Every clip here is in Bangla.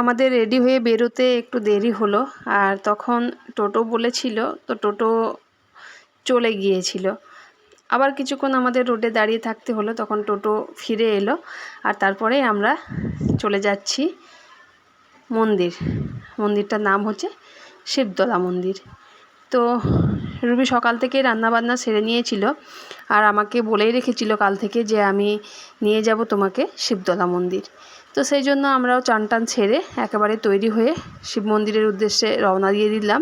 আমাদের রেডি হয়ে বেরোতে একটু দেরি হলো, আর তখন টোটো বলেছিল, তো টোটো চলে গিয়েছিল। আবার কিছুক্ষণ আমাদের রোডে দাঁড়িয়ে থাকতে হলো, তখন টোটো ফিরে এলো, আর তারপরে আমরা চলে যাচ্ছি মন্দিরটার নাম হচ্ছে শিবতলা মন্দির। তো রুবি সকাল থেকে রান্নাবান্না সেরে নিয়েছিল, আর আমাকে বলেই রেখেছিল কাল থেকে যে আমি নিয়ে যাব তোমাকে শিবতলা মন্দির। তো সেই জন্য আমরাও চান টান ছেড়ে একেবারে তৈরি হয়ে শিব মন্দিরের উদ্দেশ্যে রওনা দিয়ে দিলাম।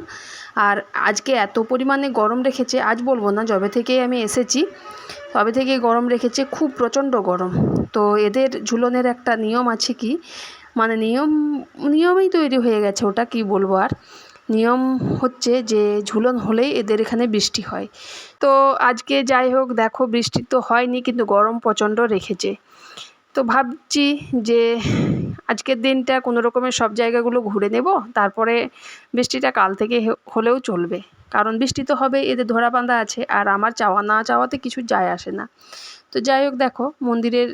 আর আজকে এত পরিমাণে গরম রেখেছে, আজ বলবো না, যবে থেকেই আমি এসেছি তবে থেকেই গরম রেখেছে, খুব প্রচণ্ড গরম। তো এদের ঝুলনের একটা নিয়ম আছে, কি মানে নিয়মেই তৈরি হয়ে গেছে, ওটা কি বলবো আর। নিয়ম হচ্ছে যে ঝুলন হলেই এদের এখানে বৃষ্টি হয়। তো আজকে যাই হোক, দেখো বৃষ্টি তো হয়নি, কিন্তু গরম প্রচণ্ড রেখেছে। তো ভাবছি যে আজকের দিনটা কোনো রকমের সব জায়গাগুলো ঘুরে নেব, তারপরে বৃষ্টিটা কাল থেকে হলেও চলবে, কারণ বৃষ্টি তো হবে, এদের ধরা বাঁধা আছে, আর আমার চাওয়া না চাওয়াতে কিছু যায় আসে না। তো যাই হোক, দেখো মন্দিরের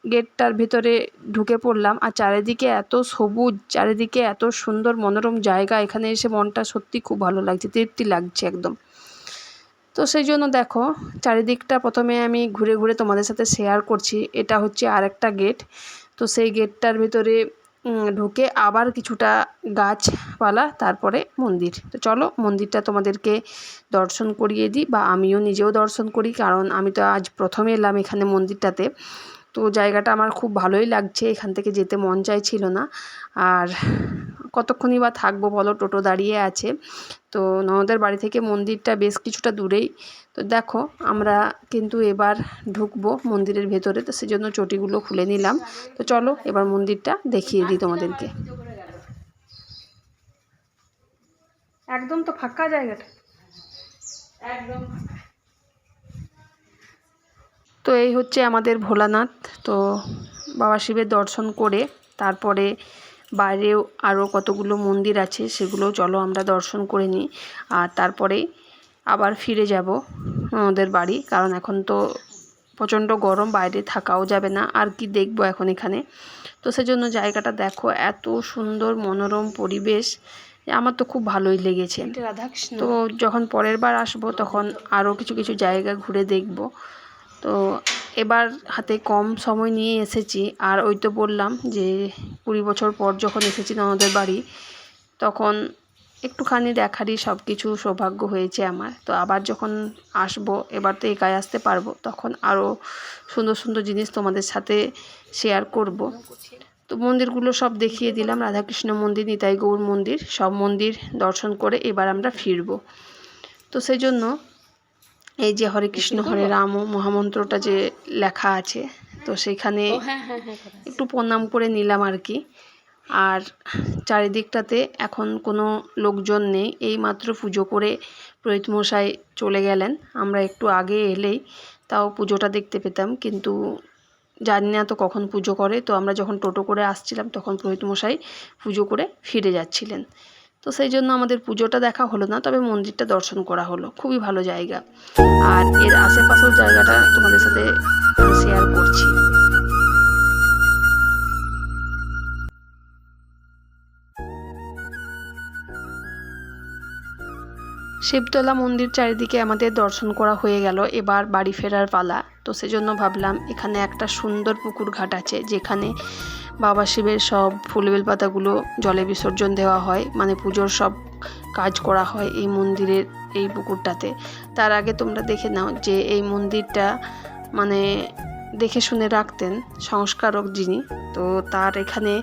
গেটটার ভিতরে ঢুকে পড়লাম, আর চারিদিকে এত সবুজ, চারিদিকে এত সুন্দর মনোরম জায়গা, এখানে এসে মনটা সত্যি খুব ভালো লাগছে, তৃপ্তি লাগছে একদম। তো সেই জন্য দেখো চারিদিকটা প্রথমে আমি ঘুরে ঘুরে তোমাদের সাথে শেয়ার করছি। এটা হচ্ছে আরেকটা গেট। তো সেই গেটটার ভিতরে ঢুকে আবার কিছুটা গাছপালা, তারপরে মন্দির। তো চলো মন্দিরটা তোমাদেরকে দর্শন করিয়ে দিই, বা আমিও নিজেও দর্শন করি, কারণ আমি তো আজ প্রথমে এলাম এখানে মন্দিরটাতে। তো জায়গাটা আমার খুব ভালোই লাগছে, এখান থেকে যেতে মন চাইছিল না। আর কতক্ষণই বা থাকবো বলো, টোটো দাঁড়িয়ে আছে। তো ননদের বাড়ি থেকে মন্দিরটা বেশ কিছুটা দূরেই। তো দেখো আমরা কিন্তু এবার ঢুকবো মন্দিরের ভেতরে, তো সেজন্য চটিগুলো খুলে নিলাম। তো চলো এবার মন্দিরটা দেখিয়ে দিই তোমাদেরকে। একদম তো ফাঁকা জায়গাটা, একদম। তো এই হচ্ছে আমাদের ভোলানাথ। তো বাবা শিবের দর্শন করে তারপরে বাইরেও আরও কতগুলো মন্দির আছে, সেগুলোও চলো আমরা দর্শন করে নিই। আর তারপরে আবার ফিরে যাব ওদের বাড়ি, কারণ এখন তো প্রচণ্ড গরম, বাইরে থাকাও যাবে না, আর কি দেখবো এখন এখানে। তো সেজন্য জায়গাটা দেখো, এত সুন্দর মনোরম পরিবেশ, আমার তো খুব ভালোই লেগেছে। তো যখন পরের বার আসবো তখন আরও কিছু কিছু জায়গা ঘুরে দেখব। তো এবার হাতে কম সময় নিয়ে এসেছি, আর ওই তো বললাম যে 20 বছর পর যখন এসেছি ননদের বাড়ি, তখন একটুখানি দেখারই সব কিছু সৌভাগ্য হয়েছে আমার। তো আবার যখন আসবো, এবার তো একাই আসতে পারবো, তখন আরও সুন্দর সুন্দর জিনিস তোমাদের সাথে শেয়ার করব। তো মন্দিরগুলো সব দেখিয়ে দিলাম, রাধাকৃষ্ণ মন্দির, নিতাই গৌর মন্দির, সব মন্দির দর্শন করে এবার আমরা ফিরব। তো সেই জন্য এই যে হরে কৃষ্ণ হরে রাম মহামন্ত্রটা যে লেখা আছে, তো সেখানে একটু প্রণাম করে নিলাম আর কি। আর চারিদিকটাতে এখন কোনো লোকজন নেই, এইমাত্র পুজো করে পুরোহিত মশাই চলে গেলেন। আমরা একটু আগে এলেই তাও পুজোটা দেখতে পেতাম, কিন্তু জানি না তো কখন পুজো করে। তো আমরা যখন টোটো করে আসছিলাম তখন পুরোহিত মশাই পুজো করে ফিরে যাচ্ছিলেন। তো সেই জন্য আমাদের পুজোটা দেখা হলো না, তবে মন্দিরটা দর্শন করা হলো। খুবই ভালো জায়গা, আর এর আশেপাশের জায়গাটা তোমাদের সাথে শেয়ার করছি। শিবতলা মন্দির চারিদিকে আমাদের দর্শন করা হয়ে গেল, এবার বাড়ি ফেরার পালা। তো সেজন্য ভাবলাম এখানে একটা সুন্দর পুকুর ঘাট আছে, যেখানে বাবা শিবের সব ফুল বেলপাতাগুলো জলে বিসর্জন দেওয়া হয়, মানে পুজোর সব কাজ করা হয় এই মন্দিরের এই পুকুরটাতে। তার আগে তোমরা দেখে নাও যে এই মন্দিরটা মানে দেখে শুনে রাখতেন সংস্কারক যিনি, তো তার এখানে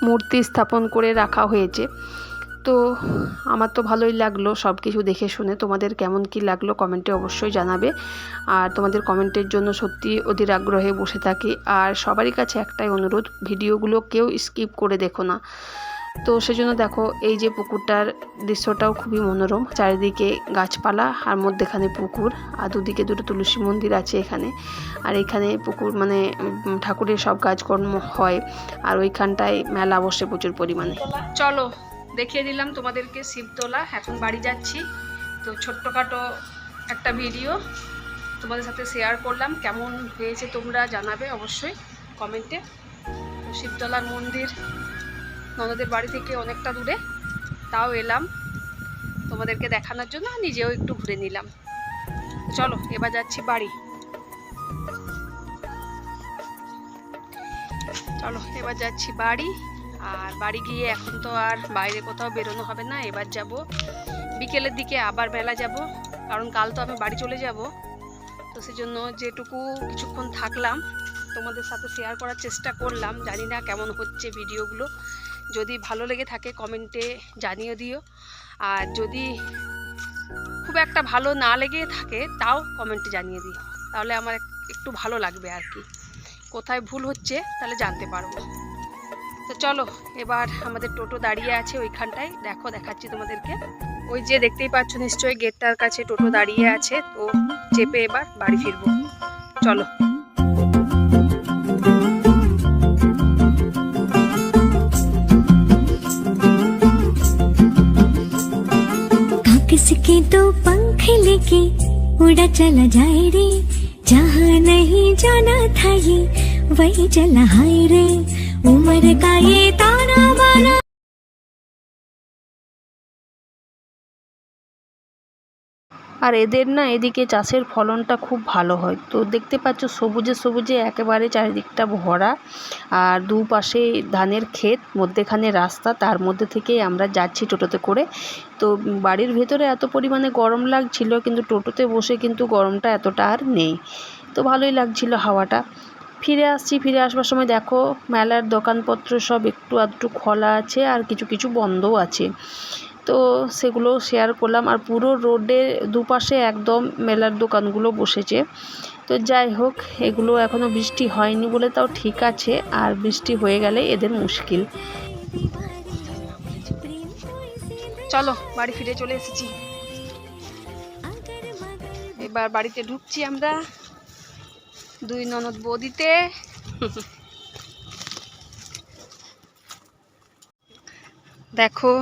মূর্তি স্থাপন করে রাখা হয়েছে। তো আমার তো ভালোই লাগলো সব কিছু দেখে শুনে। তোমাদের কেমন কি লাগলো কমেন্টে অবশ্যই জানাবে, আর তোমাদের কমেন্টের জন্য সত্যি অধীর আগ্রহে বসে থাকি। আর সবারই কাছে একটাই অনুরোধ, ভিডিওগুলো কেউ স্কিপ করে দেখো না। তো সেজন্য দেখো এই যে পুকুরটার দৃশ্যটাও খুবই মনোরম, চারিদিকে গাছপালা আর মধ্যেখানে পুকুর, আর দুদিকে দুটো তুলসী মন্দির আছে এখানে। আর এখানে পুকুর মানে ঠাকুরের সব কাজকর্ম হয়, আর ওইখানটায় মেলা বসে প্রচুর পরিমাণে। চলো দেখিয়ে দিলাম তোমাদেরকে শিবতলা, এখন বাড়ি যাচ্ছি। তো ছোট্টখাটো একটা ভিডিও তোমাদের সাথে শেয়ার করলাম, কেমন হয়েছে তোমরা জানাবে অবশ্যই কমেন্টে। তো শিবতলার মন্দির ননদের বাড়ি থেকে অনেকটা দূরে, তাও এলাম তোমাদেরকে দেখানোর জন্য, নিজেও একটু ঘুরে নিলাম। চলো এবার যাচ্ছি বাড়ি। চলো এবার যাচ্ছি বাড়ি। আর বাড়ি গিয়ে এখন তো আর বাইরে কোথাও বেরোনো হবে না, এবার যাব বিকেলের দিকে আবার মেলা যাব, কারণ কাল তো আমি বাড়ি চলে যাব। তো সেজন্য যেটুকু কিছুক্ষণ থাকলাম তোমাদের সাথে শেয়ার করার চেষ্টা করলাম। জানি না কেমন হচ্ছে ভিডিওগুলো, যদি ভালো লেগে থাকে কমেন্টে জানিয়ে দিও, আর যদি খুব একটা ভালো না লেগে থাকে তাও কমেন্টে জানিয়ে দিও, তাহলে আমার একটু ভালো লাগবে আর কি, কোথায় ভুল হচ্ছে তাহলে জানতে পারবো। তো চলো এবার আমাদের টোটো দাঁড়িয়ে আছে ওইখানটায়, দেখো দেখাচ্ছি তোমাদেরকে। ওই যে দেখতেই পাচ্ছ নিশ্চয়ই গেটটার কাছে টোটো দাঁড়িয়ে আছে, তো চেপে এবার বাড়ি ফিরবো। চলো। किसके दो पंख लेके उड़ा चला जाए रे, जहाँ नहीं जाना था ये वही चला हाय रे, उम्र का ये ताना बाना। আর এদের না এদিকে চাষের ফলনটা খুব ভালো হয়। তো দেখতে পাচ্ছ সবুজে সবুজে একেবারে চারিদিকটা ভরা, আর দুপাশে ধানের ক্ষেত, মধ্যেখানে রাস্তা, তার মধ্যে থেকেই আমরা যাচ্ছি টোটোতে করে। তো বাড়ির ভেতরে এত পরিমাণে গরম লাগছিল, কিন্তু টোটোতে বসে কিন্তু গরমটা এতটা আর নেই। তো ভালোই লাগছিল হাওয়াটা। ফিরে আসছি, ফিরে আসবার সময় দেখো মেলার দোকানপত্র সব একটু আধটু খোলা আছে, আর কিছু কিছু বন্ধও আছে। তো সেগুলো শেয়ার করলাম। আর পুরো রোডের দুপাশে একদম মেলার দোকানগুলো বসেছে। তো যাই হোক, এগুলো এখনও বৃষ্টি হয়নি বলে তাও ঠিক আছে, আর বৃষ্টি হয়ে গেলে এদের মুশকিল। চলো বাড়ি ফিরে চলে এসেছি, এবার বাড়িতে ঢুকছি আমরা দুই ননদ বৌদিতে। দেখো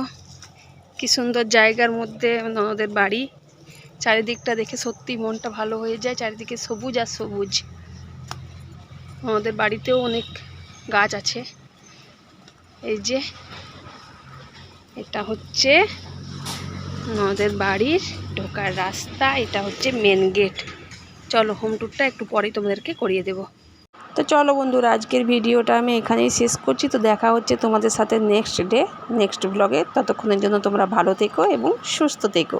কি সুন্দর জায়গার মধ্যে ননদের বাড়ি, চারিদিকটা দেখে সত্যি মনটা ভালো হয়ে যায়, চারিদিকে সবুজ আর সবুজ। আমাদের বাড়িতেও অনেক গাছ আছে। এই যে এটা হচ্ছে ননদের বাড়ির ঢোকার রাস্তা, এটা হচ্ছে মেন গেট। চলো হোম ট্যুরটা একটু পরেই তোমাদেরকে করিয়ে দেব। তো চলো বন্ধুরা, আজকের ভিডিওটা আমি এখানেই শেষ করছি। তো দেখা হচ্ছে তোমাদের সাথে নেক্সট ব্লগে। ততক্ষণের জন্য তোমরা ভালো থেকো এবং সুস্থ থেকো।